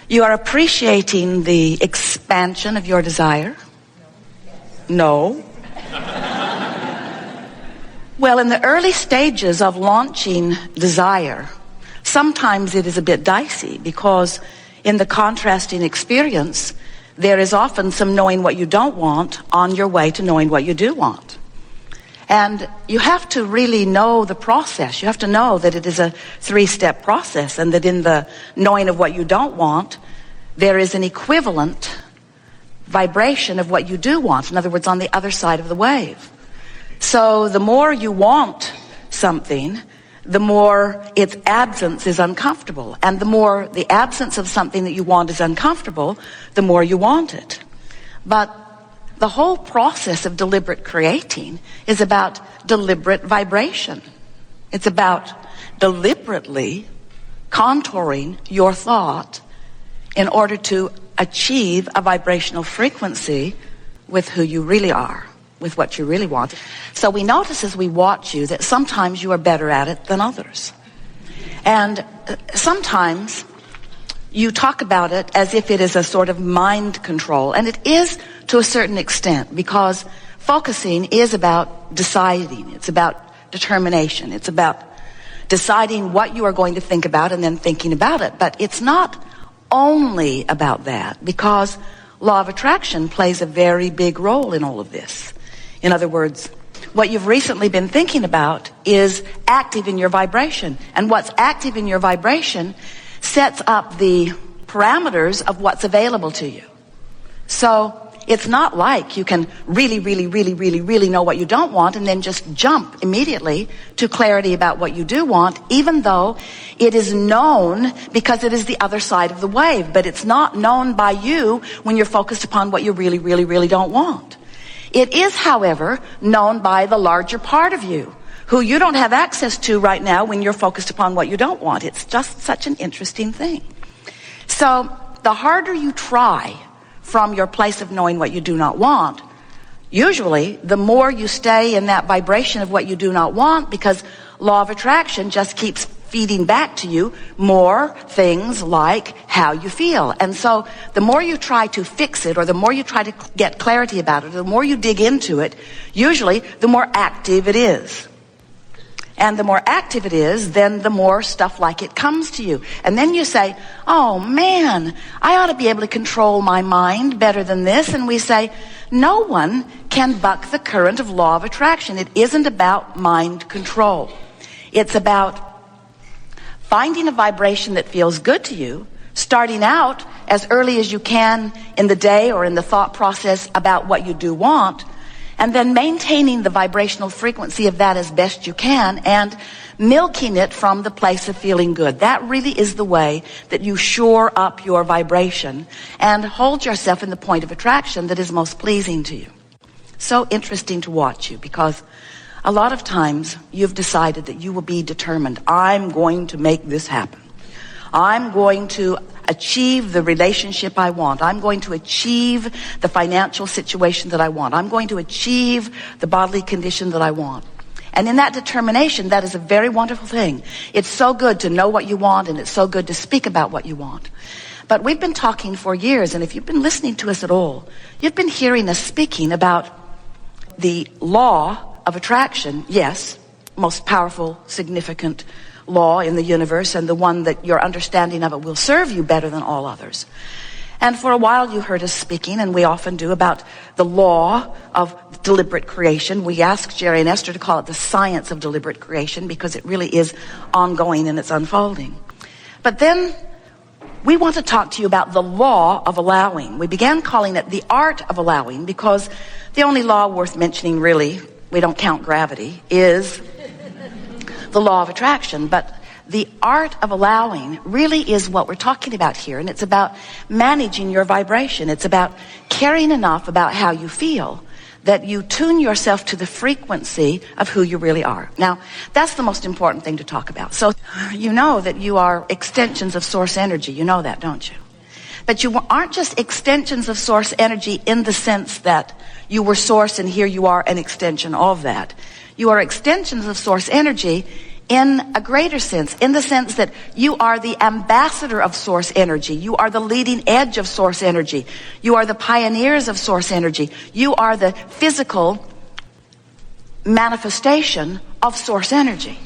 You are appreciating the expansion of your desire? No. Well, in the early stages of launching desire, sometimes it is a bit dicey because in the contrasting experience, there is often some knowing what you don't want on your way to knowing what you do want. And you have to really know the process. You have to know that it is a 3-step process and that in the knowing of what you don't want, there is an equivalent vibration of what you do want. In other words, on the other side of the wave. So the more you want something, the more its absence is uncomfortable. And the more the absence of something that you want is uncomfortable, the more you want it. But the whole process of deliberate creating is about deliberate vibration. It's about deliberately contouring your thought in order to achieve a vibrational frequency with who you really are, with what you really want. So we notice as we watch you that sometimes you are better at it than others. And sometimes you talk about it as if it is a sort of mind control. And it is to a certain extent, because focusing is about deciding. It's about determination. It's about deciding what you are going to think about and then thinking about it. But it's not only about that, because law of attraction plays a very big role in all of this. In other words, what you've recently been thinking about is active in your vibration. And what's active in your vibration sets up the parameters of what's available to you. So it's not like you can really know what you don't want and then just jump immediately to clarity about what you do want, even though it is known because it is the other side of the wave. But it's not known by you when you're focused upon what you really don't want. It is, however, known by the larger part of you, who you don't have access to right now when you're focused upon what you don't want. It's just such an interesting thing. So the harder you try from your place of knowing what you do not want, usually the more you stay in that vibration of what you do not want, because law of attraction just keeps feeding back to you more things like how you feel. And so the more you try to fix it, or the more you try to get clarity about it, or the more you dig into it, usually the more active it is. And the more active it is, then the more stuff like it comes to you. And then you say, oh man, I ought to be able to control my mind better than this. And we say, no one can buck the current of law of attraction. It isn't about mind control. It's about finding a vibration that feels good to you, starting out as early as you can in the day or in the thought process about what you do want, and then maintaining the vibrational frequency of that as best you can and milking it from the place of feeling good. That really is the way that you shore up your vibration and hold yourself in the point of attraction that is most pleasing to you. So interesting to watch you, because a lot of times you've decided that you will be determined. I'm going to make this happen. I'm going to achieve the relationship I want. I'm going to achieve the financial situation that I want. I'm going to achieve the bodily condition that I want. And in that determination, that is a very wonderful thing. It's so good to know what you want, and it's so good to speak about what you want. But we've been talking for years, and if you've been listening to us at all, you've been hearing us speaking about the law of attraction. Yes, most powerful, significant law in the universe, and the one that your understanding of it will serve you better than all others. And for a while you heard us speaking, and we often do, about the law of deliberate creation. We asked Jerry and Esther to call it the science of deliberate creation, because it really is ongoing and it's unfolding. But then we want to talk to you about the law of allowing. We began calling it the art of allowing, because the only law worth mentioning, really, we don't count gravity, is the law of attraction. But the art of allowing really is what we're talking about here. And it's about managing your vibration. It's about caring enough about how you feel that you tune yourself to the frequency of who you really are. Now, that's the most important thing to talk about. So you know that you are extensions of source energy. You know that, don't you? But you aren't just extensions of source energy in the sense that you were source and here you are an extension of that. You are extensions of source energy in a greater sense, in the sense that you are the ambassador of source energy. You are the leading edge of source energy. You are the pioneers of source energy. You are the physical manifestation of source energy.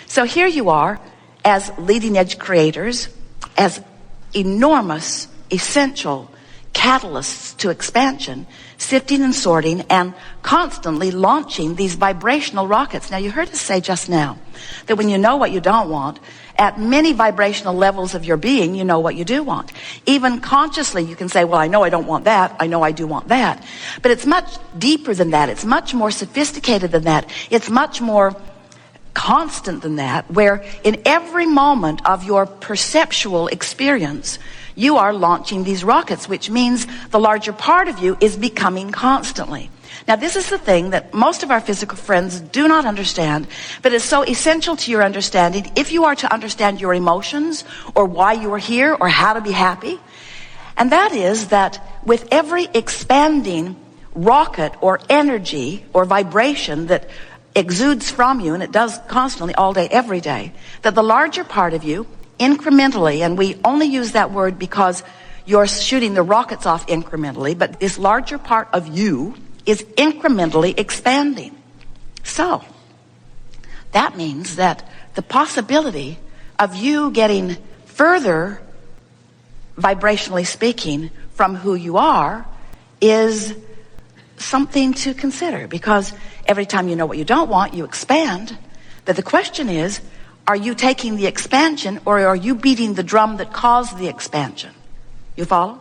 So here you are as leading edge creators, as enormous, essential catalysts to expansion, sifting and sorting and constantly launching these vibrational rockets. Now, you heard us say just now that when you know what you don't want, at many vibrational levels of your being, you know what you do want. Even consciously, you can say, well, I know I don't want that. I know I do want that. But it's much deeper than that. It's much more sophisticated than that. It's much more constant than that, where in every moment of your perceptual experience, you are launching these rockets, which means the larger part of you is becoming constantly. Now, this is the thing that most of our physical friends do not understand, but is so essential to your understanding if you are to understand your emotions or why you are here or how to be happy. And that is that with every expanding rocket or energy or vibration that exudes from you, and it does constantly all day, every day, that the larger part of you incrementally, and we only use that word because you're shooting the rockets off incrementally, but this larger part of you is incrementally expanding. So that means that the possibility of you getting further, vibrationally speaking, from who you are is something to consider, because every time you know what you don't want, you expand. But the question is, are you taking the expansion or are you beating the drum that caused the expansion? You follow?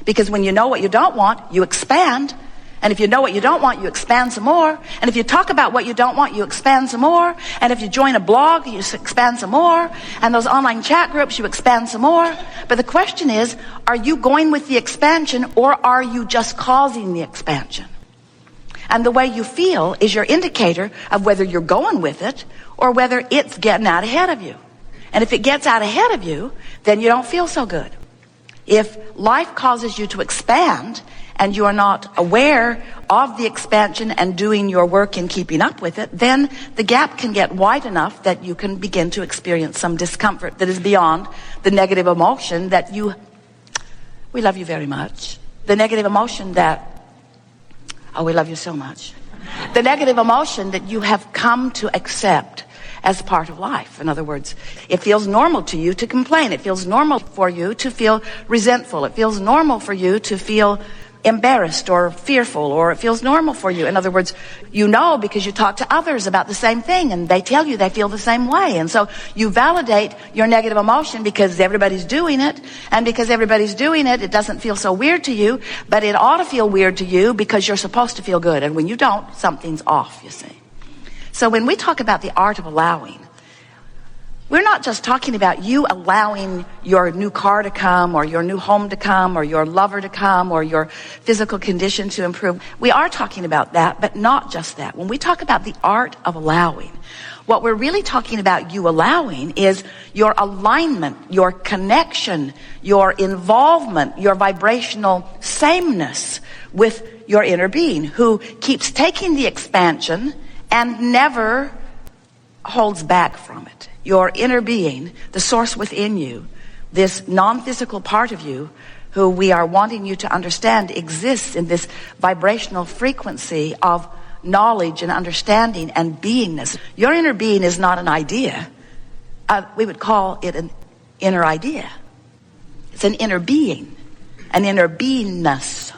Because when you know what you don't want, you expand. And if you know what you don't want, you expand some more. And if you talk about what you don't want, you expand some more. And if you join a blog, you expand some more. And those online chat groups, you expand some more. But the question is, are you going with the expansion or are you just causing the expansion? And the way you feel is your indicator of whether you're going with it or whether it's getting out ahead of you. And if it gets out ahead of you, then you don't feel so good. If life causes you to expand and you are not aware of the expansion and doing your work in keeping up with it, then the gap can get wide enough that you can begin to experience some discomfort that is beyond the negative emotion that we love you very much. The negative emotion that, oh, we love you so much. The negative emotion that you have come to accept as part of life. In other words, it feels normal to you to complain. It feels normal for you to feel resentful. It feels normal for you to feel embarrassed or fearful, or it feels normal for you. In other words, you know because you talk to others about the same thing and they tell you they feel the same way. And so you validate your negative emotion because everybody's doing it. And because everybody's doing it, it doesn't feel so weird to you, but it ought to feel weird to you because you're supposed to feel good. And when you don't, something's off, you see. So when we talk about the art of allowing, we're not just talking about you allowing your new car to come or your new home to come or your lover to come or your physical condition to improve. We are talking about that, but not just that. When we talk about the art of allowing, what we're really talking about you allowing is your alignment, your connection, your involvement, your vibrational sameness with your inner being, who keeps taking the expansion and never holds back from it. Your inner being, the source within you, this non-physical part of you, who we are wanting you to understand exists in this vibrational frequency of knowledge and understanding and beingness. Your inner being is not an idea. We would call it an inner idea. It's an inner being, an inner beingness.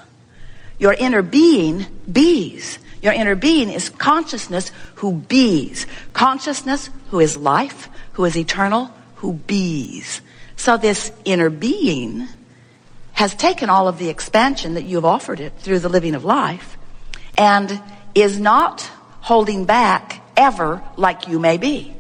Your inner being bees. Your inner being is consciousness who bees. Consciousness who is life, who is eternal, who bees. So this inner being has taken all of the expansion that you've offered it through the living of life and is not holding back ever like you may be.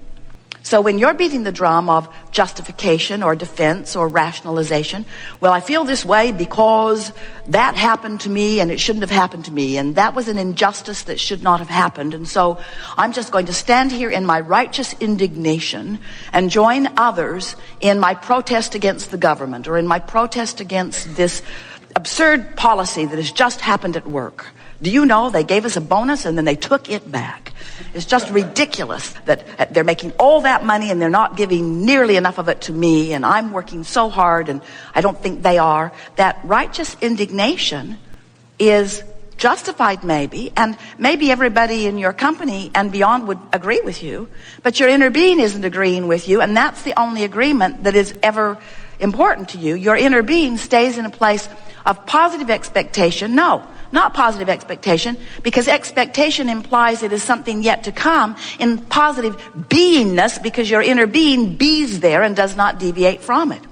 So when you're beating the drum of justification or defense or rationalization, well, I feel this way because that happened to me and it shouldn't have happened to me, and that was an injustice that should not have happened, and so I'm just going to stand here in my righteous indignation and join others in my protest against the government or in my protest against this absurd policy that has just happened at work. Do you know they gave us a bonus and then they took it back? It's just ridiculous that they're making all that money and they're not giving nearly enough of it to me, and I'm working so hard and I don't think they are. That righteous indignation is justified maybe, and maybe everybody in your company and beyond would agree with you, but your inner being isn't agreeing with you, and that's the only agreement that is ever important to you. Your inner being stays in a place of positive expectation. No, not positive expectation, because expectation implies it is something yet to come. In positive beingness, because your inner being bees there and does not deviate from it.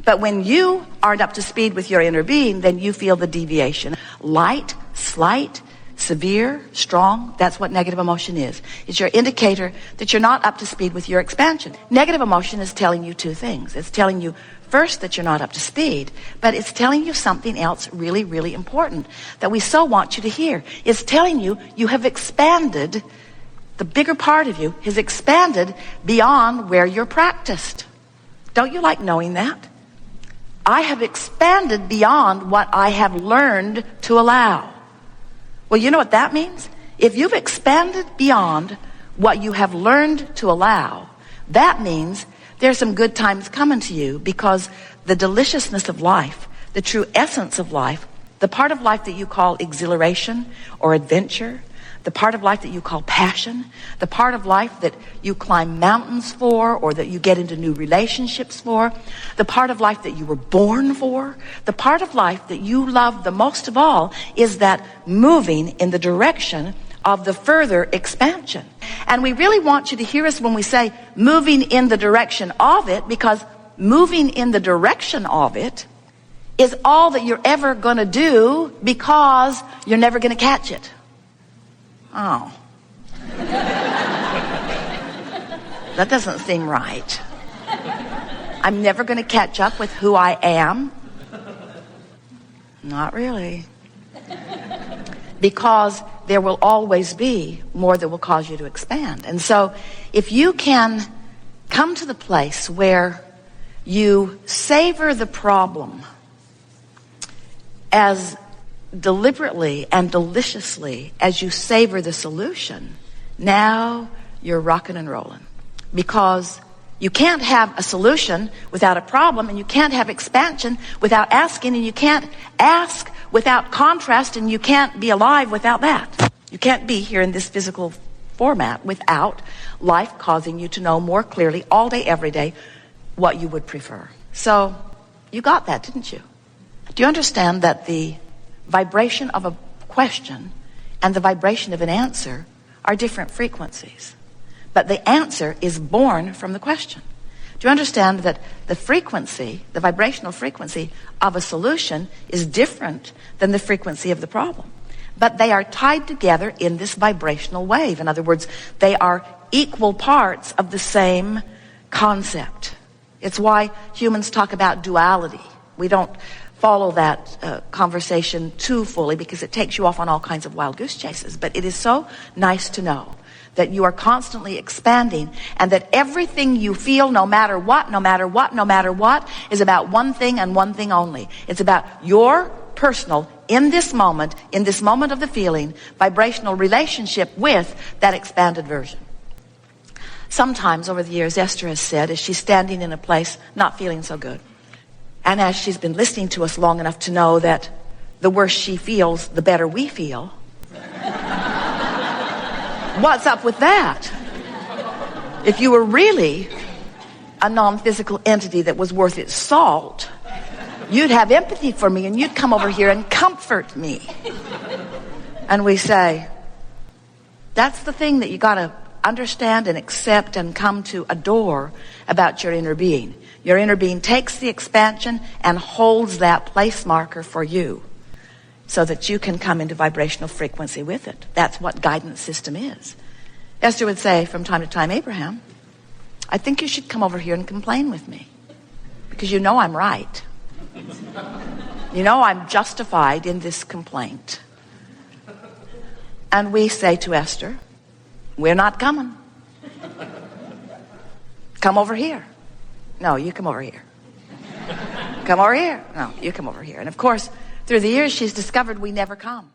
But when you aren't up to speed with your inner being, then you feel the deviation. Light, slight, severe, strong, that's what negative emotion is. It's your indicator that you're not up to speed with your expansion. Negative emotion is telling you two things. It's telling you first that you're not up to speed, but it's telling you something else really, really important that we so want you to hear. It's telling you you have expanded, the bigger part of you has expanded beyond where you're practiced. Don't you like knowing that? I have expanded beyond what I have learned to allow. Well, you know what that means? If you've expanded beyond what you have learned to allow, that means there's some good times coming to you, because the deliciousness of life, the true essence of life, the part of life that you call exhilaration or adventure, the part of life that you call passion, the part of life that you climb mountains for, or that you get into new relationships for, the part of life that you were born for, the part of life that you love the most of all is that moving in the direction of the further expansion. And we really want you to hear us when we say moving in the direction of it, because moving in the direction of it is all that you're ever going to do, because you're never going to catch it. Oh. That doesn't seem right. I'm never going to catch up with who I am. Not really. Because there will always be more that will cause you to expand. And so if you can come to the place where you savor the problem as deliberately and deliciously as you savor the solution, now you're rocking and rolling. Because you can't have a solution without a problem, and you can't have expansion without asking, and you can't ask without contrast, and you can't be alive without that. You can't be here in this physical format without life causing you to know more clearly all day, every day, what you would prefer. So you got that, didn't you? Do you understand that the vibration of a question and the vibration of an answer are different frequencies? But the answer is born from the question. Do you understand that the frequency, the vibrational frequency of a solution is different than the frequency of the problem? But they are tied together in this vibrational wave. In other words, they are equal parts of the same concept. It's why humans talk about duality. We don't follow that conversation too fully, because it takes you off on all kinds of wild goose chases. But it is so nice to know that you are constantly expanding, and that everything you feel, no matter what, is about one thing and one thing only. It's about your personal, in this moment of the feeling, vibrational relationship with that expanded version. Sometimes over the years, Esther has said, as she's standing in a place not feeling so good, and as she's been listening to us long enough to know that the worse she feels, the better we feel. What's up with that? If you were really a non-physical entity that was worth its salt, you'd have empathy for me and you'd come over here and comfort me. And we say, that's the thing that you got to understand and accept and come to adore about your inner being. Your inner being takes the expansion and holds that place marker for you, so that you can come into vibrational frequency with it. That's what guidance system is. Esther would say from time to time, Abraham, I think you should come over here and complain with me, because you know I'm right. You know I'm justified in this complaint. And we say to Esther, we're not coming. Come over here. No, you come over here. Come over here. No, you come over here. And of course, through the years, she's discovered we never come.